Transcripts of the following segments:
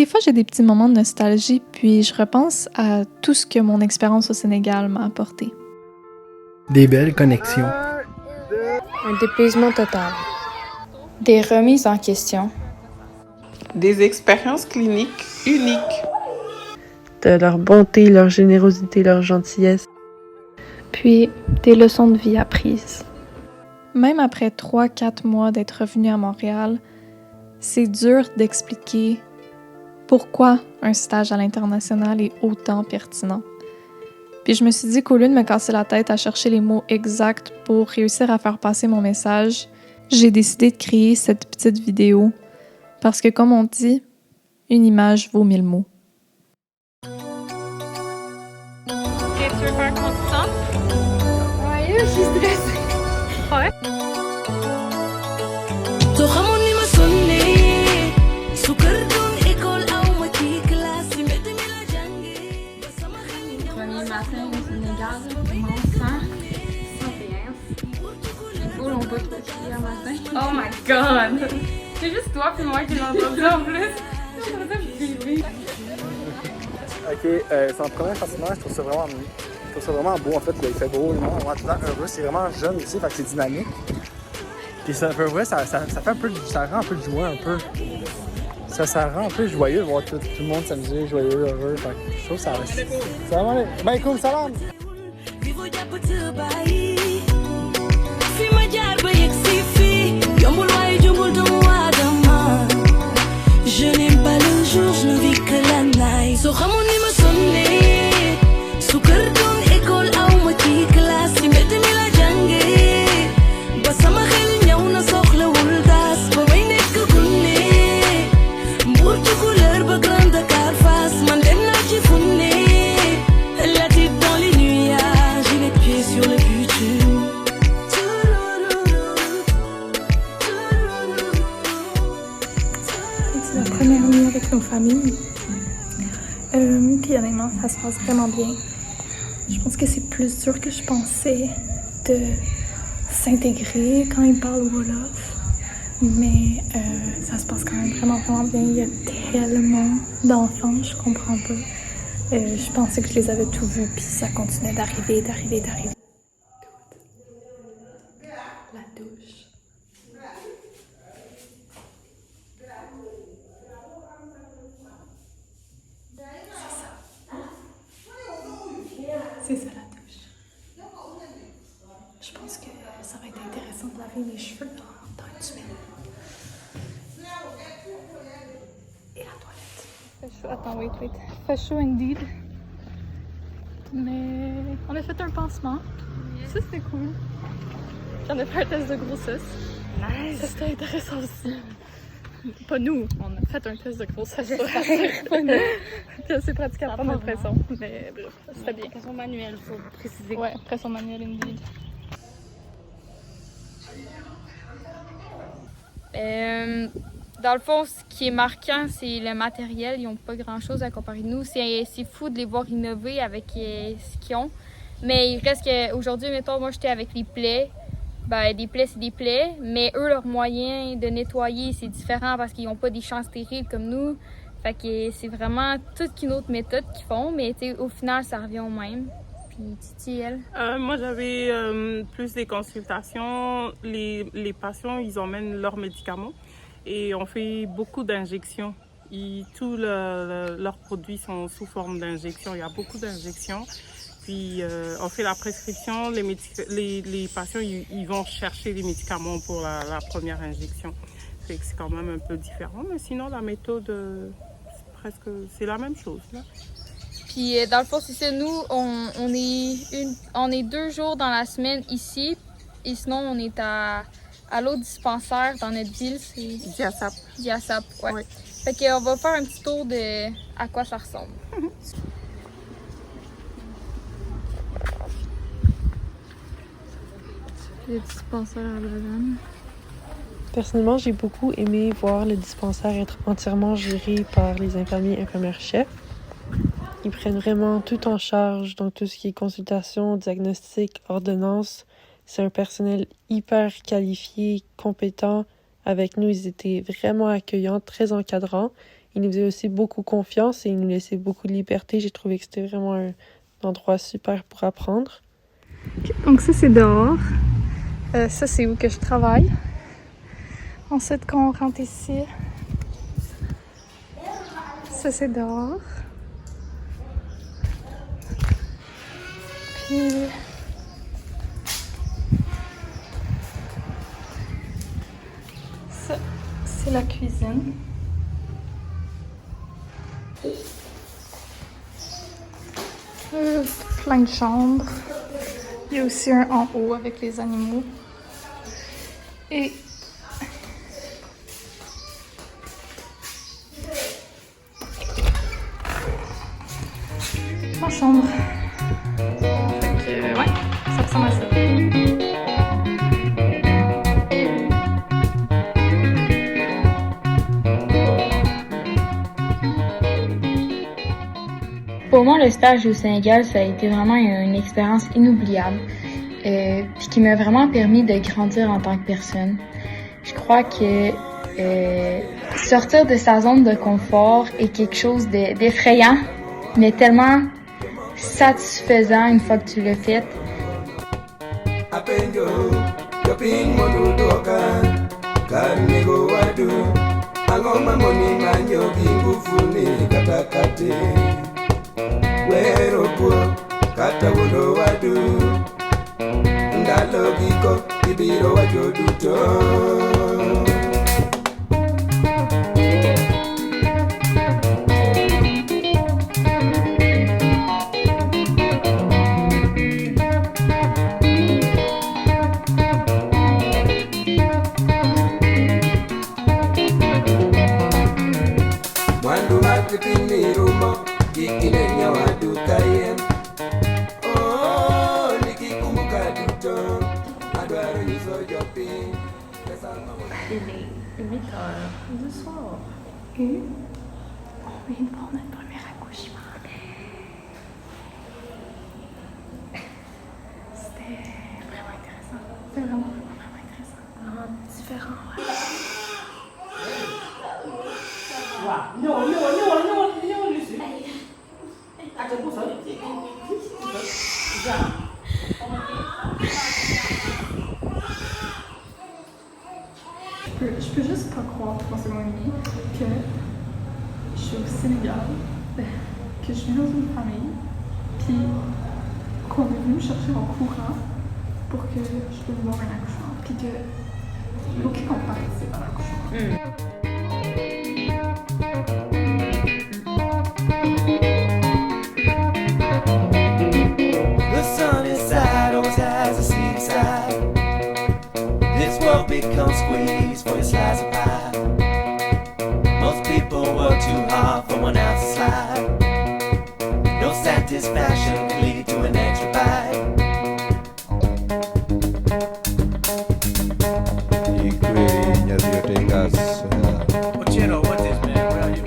Des fois, j'ai des petits moments de nostalgie, puis je repense à tout ce que mon expérience au Sénégal m'a apporté. Des belles connexions. Un dépaysement total. Des remises en question. Des expériences cliniques uniques. De leur bonté, leur générosité, leur gentillesse. Puis des leçons de vie apprises. Même après 3-4 mois d'être revenue à Montréal, c'est dur d'expliquer pourquoi un stage à l'international est autant pertinent. Puis je me suis dit qu'au lieu de me casser la tête à chercher les mots exacts pour réussir à faire passer mon message, j'ai décidé de créer cette petite vidéo parce que, comme on dit, une image vaut 1000 mots. Tu veux faire un constant? Ouais, je suis stressée. Ouais. Premier matin au Sénégal, mon sang, 101. Les poules ont pas trop crié un matin. Oh my god! C'est juste toi puis moi qui l'ai entendu en plus. J'ai entendu un bébé. Ok, c'est un premier sentiment, je trouve ça vraiment beau en fait, il fait beau, le monde est tout le temps heureux, c'est vraiment jeune aussi, fait que c'est dynamique. Puis c'est un peu vrai, ça fait un peu, ça rend un peu de joie un peu. Ça rend un peu joyeux de voir tout le monde s'amuser, joyeux, heureux, fait que je trouve que ça vraiment ben cool, salam! Je n'aime pas le jour, je ne vis que la night. So xamoon ni ma sonné su kër doon école aw ma ci classe ci mbedd mi la jàngee ba sama xel ñëw na soxlawul daas ba may nekk gune Mbour ci couleur ba Grand Dakar Fass man dem naa ci fu ne la tête dans les nuages j'ai les pieds sur le futur. C'est la première nuit avec nos familles. Puis honnêtement, ça se passe vraiment bien. Je pense que c'est plus dur que je pensais de s'intégrer quand ils parlent Wolof. Mais ça se passe quand même vraiment bien. Il y a tellement d'enfants, je comprends pas. Je pensais que je les avais tous vus, puis ça continuait d'arriver. La douche. C'est ça la douche. Je pense que ça va être intéressant de laver mes cheveux dans une semaine. Et la toilette. Fait chaud. Attends, wait. Fait chaud indeed. Mais on a fait un pansement. Ça, c'était cool. Puis on a fait un test de grossesse. Nice! Ça, c'était intéressant aussi. Pas nous, on a fait un test de grossesse. Pas nous. C'est pratiqué à prendre notre pression. Mais bref, c'était bien. Pression manuelle, faut préciser. Ouais, pression manuelle indeed. Dans le fond, ce qui est marquant, c'est le matériel. Ils n'ont pas grand-chose à comparer de nous. C'est fou de les voir innover avec ce qu'ils ont. Mais il reste qu'aujourd'hui, mettons, moi, j'étais avec les plaies. Ben, des plaies, c'est des plaies. Mais eux, leurs moyens de nettoyer, c'est différent parce qu'ils n'ont pas des champs stériles comme nous. Fait que c'est vraiment toute une autre méthode qu'ils font. Mais au final, ça revient au même. Puis Titi, elle? Moi, j'avais plus des consultations. Les patients, ils emmènent leurs médicaments et on fait beaucoup d'injections. Tous leurs produits sont sous forme d'injections. Il y a beaucoup d'injections. Puis on fait la prescription. Les patients, ils vont chercher les médicaments pour la première injection. C'est quand même un peu différent. Mais sinon, la méthode, c'est la même chose, là. Puis dans le fond, c'est ça, nous, on est 2 jours dans la semaine ici. Et sinon, on est à l'autre dispensaire dans notre ville, c'est Diasap, ouais. Oui. Fait qu'on va faire un petit tour de à quoi ça ressemble. Le dispensaire à Lausanne. Personnellement, j'ai beaucoup aimé voir le dispensaire être entièrement géré par les infirmières-chefs. Ils prennent vraiment tout en charge, donc tout ce qui est consultation, diagnostic, ordonnance. C'est un personnel hyper qualifié, compétent. Avec nous, ils étaient vraiment accueillants, très encadrants. il nous faisait aussi beaucoup confiance et il nous laissait beaucoup de liberté. J'ai trouvé que c'était vraiment un endroit super pour apprendre. Donc ça, c'est dehors. Ça, c'est où que je travaille. Ensuite, quand on rentre ici, ça, c'est dehors. Puis... ça, c'est la cuisine. Plein de chambres. Il y a aussi un en haut avec les animaux. Et ma chambre. Fait que, ouais, ça ressemble à ça. Pour moi, le stage au Sénégal, ça a été vraiment une expérience inoubliable, puis qui m'a vraiment permis de grandir en tant que personne. Je crois que sortir de sa zone de confort est quelque chose d'effrayant, mais tellement satisfaisant une fois que tu l'as fait. Il est 8h du soir. Et on vient de voir notre premier accouchement. C'était vraiment intéressant. C'était vraiment intéressant. Vraiment différent. Je peux juste pas croire, 3 secondes et demie, que je suis au Sénégal, que je suis dans une famille, puis qu'on est venu me chercher en courant pour que je puisse voir un accouchement, puis que aucun qu'on participe à l'accouchement. The sunny side always has a seedy side. This world becomes squeezed for a slice of pie. Most people work too hard for one ounce of slide. No satisfaction can lead to an extra bite. Ochero, what is man? Where are you?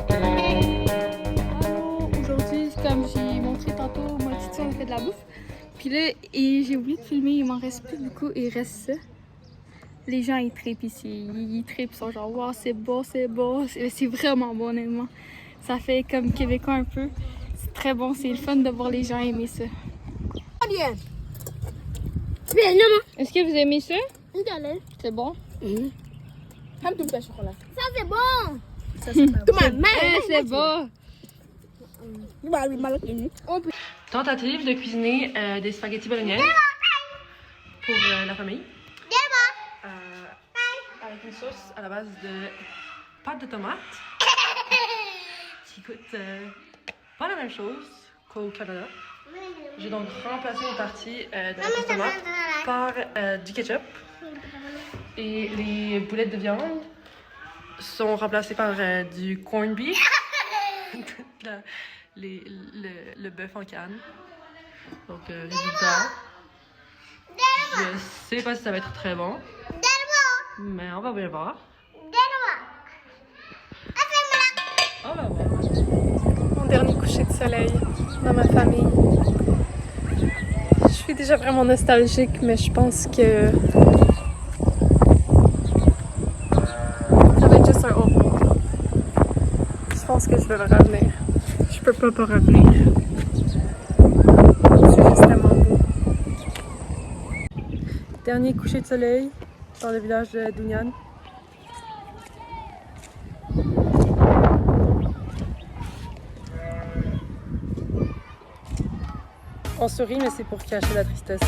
Allô, aujourd'hui, comme j'ai montré tantôt, moi et Titi, on a fait de la bouffe. Puis là, j'ai oublié de filmer, il m'en reste plus beaucoup, il reste ça. Les gens, ils trippent ici. Ils trippent, ils sont genre, wow, c'est beau, c'est beau. C'est vraiment bon, honnêtement. Ça fait comme québécois un peu. C'est très bon, c'est le fun de voir les gens aimer ça. Est-ce que vous aimez ça? C'est bon? Ça, c'est bon! Ça, c'est pas bon. C'est bon! Tentative de cuisiner des spaghettis bolognaise pour la famille. Avec une sauce à la base de pâte de tomate qui coûte pas la même chose qu'au Canada. J'ai donc remplacé une partie de la sauce tomate par du ketchup. Et les boulettes de viande sont remplacées par du corned beef, le bœuf en canne. Donc, résultat, je sais pas si ça va être très bon, mais on va bien voir. On va voir. Mon dernier coucher de soleil dans ma famille. Je suis déjà vraiment nostalgique, mais je pense que pense que je vais revenir. Je peux pas revenir. C'est juste tellement beau. Dernier coucher de soleil dans le village de Dunyan. On sourit, mais c'est pour cacher la tristesse.